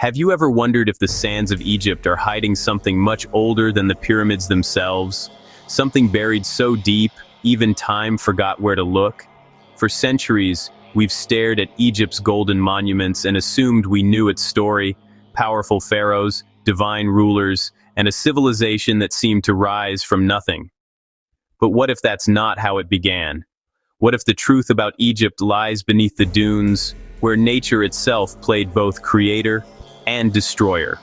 Have you ever wondered if the sands of Egypt are hiding something much older than the pyramids themselves? Something buried so deep, even time forgot where to look? For centuries, we've stared at Egypt's golden monuments and assumed we knew its story: powerful pharaohs, divine rulers, and a civilization that seemed to rise from nothing. But what if that's not how it began? What if the truth about Egypt lies beneath the dunes, where nature itself played both creator and destroyer?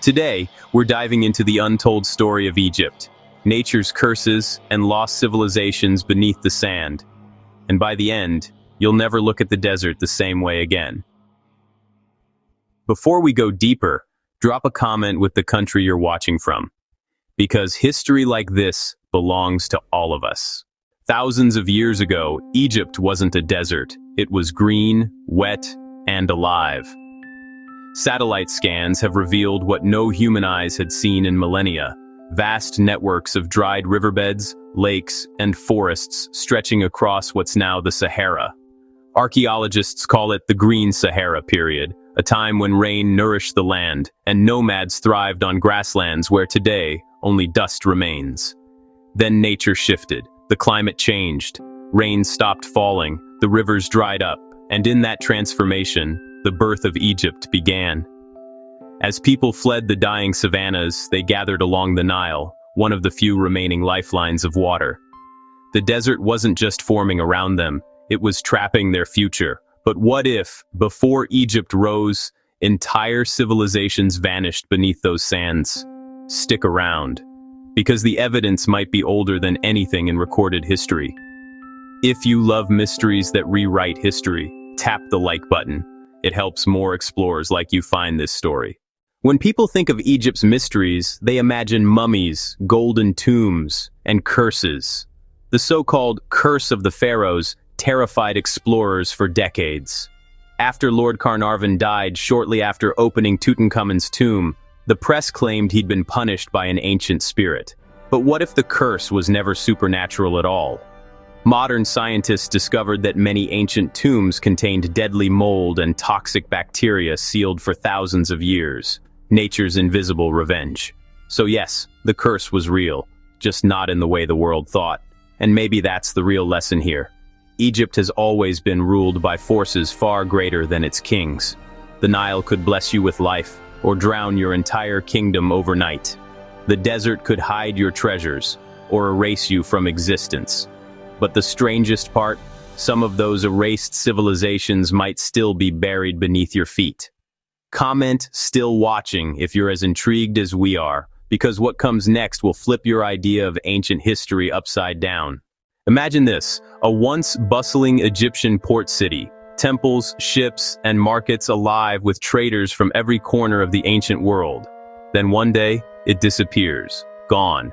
Today, we're diving into the untold story of Egypt, nature's curses and lost civilizations beneath the sand. And by the end, you'll never look at the desert the same way again. Before we go deeper, drop a comment with the country you're watching from, because history like this belongs to all of us. Thousands of years ago, Egypt wasn't a desert. It was green, wet, and alive. Satellite scans have revealed what no human eyes had seen in millennia: vast networks of dried riverbeds, lakes, and forests stretching across what's now the Sahara. Archaeologists call it the Green Sahara period, a time when rain nourished the land, and nomads thrived on grasslands where today only dust remains. Then nature shifted, the climate changed, rain stopped falling, the rivers dried up, and in that transformation, the birth of Egypt began. As people fled the dying savannas, they gathered along the Nile, one of the few remaining lifelines of water. The desert wasn't just forming around them, it was trapping their future. But what if, before Egypt rose, entire civilizations vanished beneath those sands? Stick around, because the evidence might be older than anything in recorded history. If you love mysteries that rewrite history, tap the like button. It helps more explorers like you find this story. When people think of Egypt's mysteries, they imagine mummies, golden tombs, and curses. The so-called Curse of the Pharaohs terrified explorers for decades. After Lord Carnarvon died shortly after opening Tutankhamun's tomb, the press claimed he'd been punished by an ancient spirit. But what if the curse was never supernatural at all? Modern scientists discovered that many ancient tombs contained deadly mold and toxic bacteria sealed for thousands of years. Nature's invisible revenge. So yes, the curse was real, just not in the way the world thought. And maybe that's the real lesson here. Egypt has always been ruled by forces far greater than its kings. The Nile could bless you with life, or drown your entire kingdom overnight. The desert could hide your treasures, or erase you from existence. But the strangest part, some of those erased civilizations might still be buried beneath your feet. Comment "still watching" if you're as intrigued as we are, because what comes next will flip your idea of ancient history upside down. Imagine this: a once bustling Egyptian port city, temples, ships, and markets alive with traders from every corner of the ancient world. Then one day, it disappears, gone.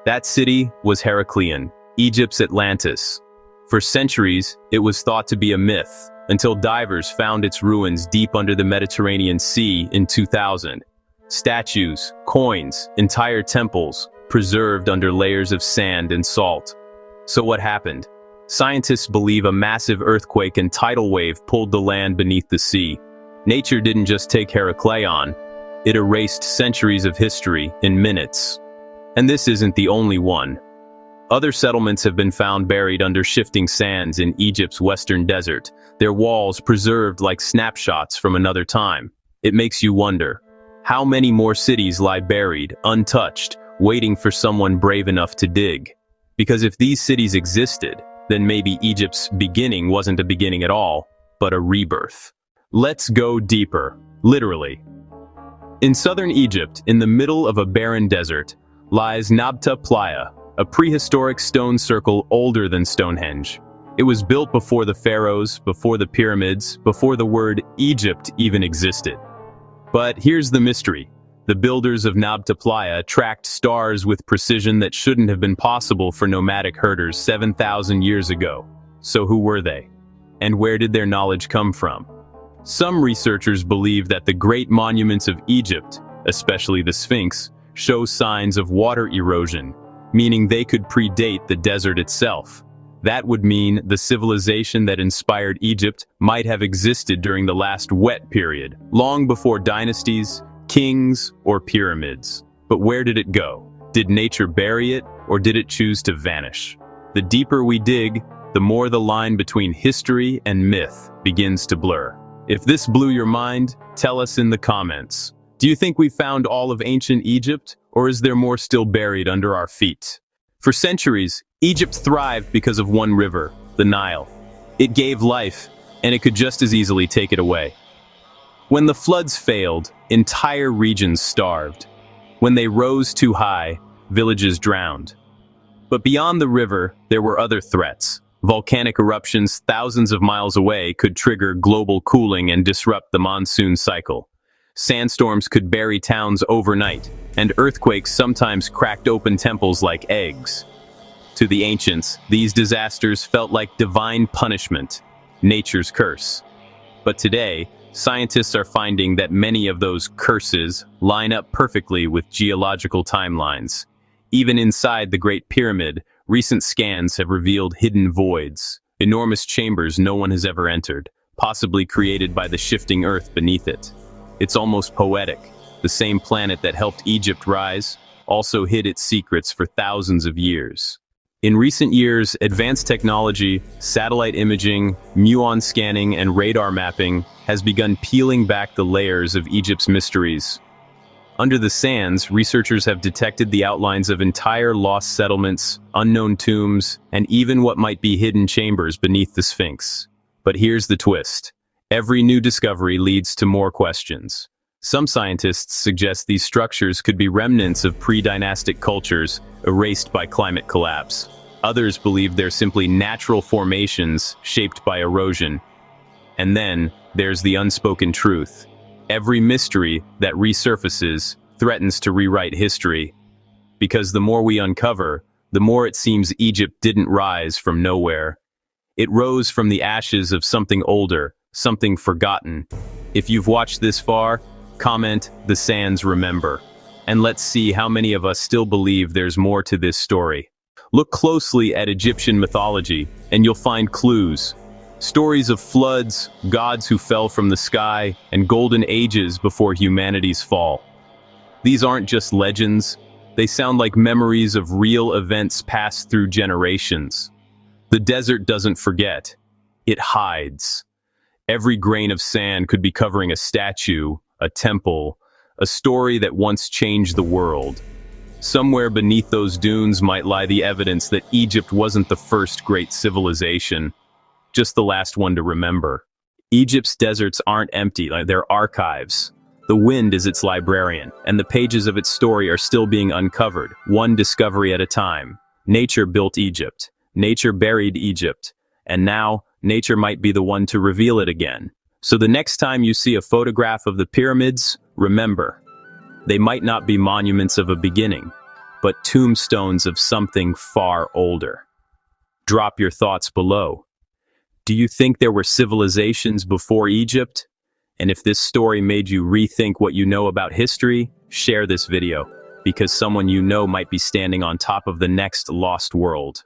That city was Heracleion, Egypt's Atlantis. For centuries, it was thought to be a myth, until divers found its ruins deep under the Mediterranean Sea in 2000. Statues, coins, entire temples, preserved under layers of sand and salt. So what happened? Scientists believe a massive earthquake and tidal wave pulled the land beneath the sea. Nature didn't just take Heracleion, it erased centuries of history in minutes. And this isn't the only one. Other settlements have been found buried under shifting sands in Egypt's western desert, their walls preserved like snapshots from another time. It makes you wonder, how many more cities lie buried, untouched, waiting for someone brave enough to dig? Because if these cities existed, then maybe Egypt's beginning wasn't a beginning at all, but a rebirth. Let's go deeper, literally. In southern Egypt, in the middle of a barren desert, lies Nabta Playa, a prehistoric stone circle older than Stonehenge. It was built before the pharaohs, before the pyramids, before the word Egypt even existed. But here's the mystery. The builders of Nabta Playa tracked stars with precision that shouldn't have been possible for nomadic herders 7,000 years ago. So who were they? And where did their knowledge come from? Some researchers believe that the great monuments of Egypt, especially the Sphinx, show signs of water erosion, meaning they could predate the desert itself. That would mean the civilization that inspired Egypt might have existed during the last wet period, long before dynasties, kings, or pyramids. But where did it go? Did nature bury it, or did it choose to vanish? The deeper we dig, the more the line between history and myth begins to blur. If this blew your mind, tell us in the comments. Do you think we found all of ancient Egypt, or is there more still buried under our feet? For centuries, Egypt thrived because of one river, the Nile. It gave life, and it could just as easily take it away. When the floods failed, entire regions starved. When they rose too high, villages drowned. But beyond the river, there were other threats. Volcanic eruptions thousands of miles away could trigger global cooling and disrupt the monsoon cycle. Sandstorms could bury towns overnight, and earthquakes sometimes cracked open temples like eggs. To the ancients, these disasters felt like divine punishment, nature's curse. But today, scientists are finding that many of those curses line up perfectly with geological timelines. Even inside the Great Pyramid, recent scans have revealed hidden voids, enormous chambers no one has ever entered, possibly created by the shifting earth beneath it. It's almost poetic. The same planet that helped Egypt rise also hid its secrets for thousands of years. In recent years, advanced technology, satellite imaging, muon scanning, and radar mapping has begun peeling back the layers of Egypt's mysteries. Under the sands, researchers have detected the outlines of entire lost settlements, unknown tombs, and even what might be hidden chambers beneath the Sphinx. But here's the twist. Every new discovery leads to more questions. Some scientists suggest these structures could be remnants of pre-dynastic cultures erased by climate collapse. Others believe they're simply natural formations shaped by erosion. And then, there's the unspoken truth. Every mystery that resurfaces threatens to rewrite history. Because the more we uncover, the more it seems Egypt didn't rise from nowhere. It rose from the ashes of something older, something forgotten. If you've watched this far, comment, "The sands remember." And let's see how many of us still believe there's more to this story. Look closely at Egyptian mythology, and you'll find clues. Stories of floods, gods who fell from the sky, and golden ages before humanity's fall. These aren't just legends, they sound like memories of real events passed through generations. The desert doesn't forget, it hides. Every grain of sand could be covering a statue, a temple, a story that once changed the world. Somewhere beneath those dunes might lie the evidence that Egypt wasn't the first great civilization, just the last one to remember. Egypt's deserts aren't empty, they're archives. The wind is its librarian, and the pages of its story are still being uncovered, one discovery at a time. Nature built Egypt. Nature buried Egypt. And now, nature might be the one to reveal it again. So the next time you see a photograph of the pyramids, remember, they might not be monuments of a beginning, but tombstones of something far older. Drop your thoughts below. Do you think there were civilizations before Egypt? And if this story made you rethink what you know about history, share this video, because someone you know might be standing on top of the next lost world.